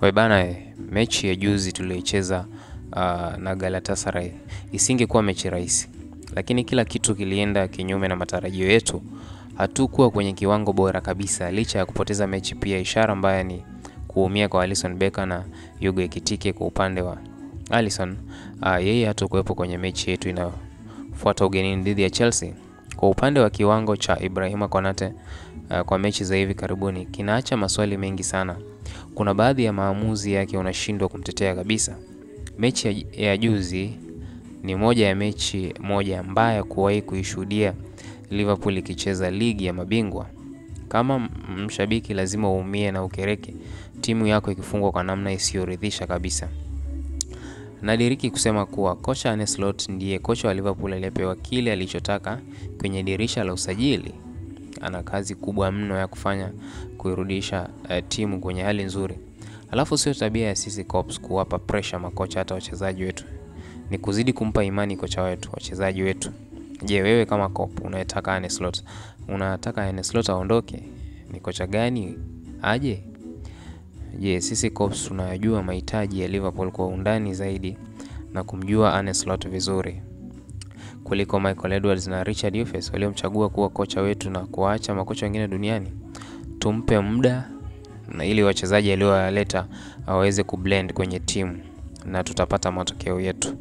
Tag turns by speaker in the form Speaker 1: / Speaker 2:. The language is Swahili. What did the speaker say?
Speaker 1: Bana, mechi ya juzi tulioicheza na Galatasaray isingekuwa mechi rahisi, lakini kila kitu kilienda kinyume na matarajio yetu. Hatukuwa kwenye kiwango bora kabisa licha ya kupoteza mechi. Pia ishara mbaya ni kuumia kwa Alisson Becker na Hugo Ekitike. Kwa upande wa Alisson, yeye hatakuwepo kwenye mechi yetu inayofuata ugenini dhidi ya Chelsea. Kwa upande wa kiwango cha Ibrahima Konate kwa mechi za hivi karibuni kinaacha maswali mengi sana. Kuna baadhi ya maamuzi yake unashindwa kumtetea kabisa. Mechi ya juzi ni moja ya mechi mbaya kuwahi kuishuhudia Liverpool ikicheza ligi ya mabingwa. Kama mshabiki lazima uumie na ukereke timu yako ikifungwa kwa namna isiyoridhisha kabisa. Nadiriki kusema kuwa kocha Arne Slot ndiye kocha wa Liverpool aliyepewa kile alichotaka kwenye dirisha la usajili. Ana kazi kubwa mno ya kufanya kuirudisha timu kwenye hali nzuri. Alafu sio tabia ya sisi Cops kuwapa pressure makocha hata wachezaji wetu. Ni kuzidi kumpa imani kocha wetu, wachezaji wetu. Je, wewe kama Cop unataka Arne Slot? Unataka Arne Slot aondoke? Ni kocha gani aje? Je, sisi Cops tunajua mahitaji ya Liverpool kwa undani zaidi na kumjua Arne Slot vizuri kuliko Michael Edwards na Richard Yufes waliomchagua kuwa kocha wetu na kuacha makocha wengine duniani. Tumpe muda na ili wachezaji aliowaleta waweze kublend kwenye timu na tutapata matokeo yetu.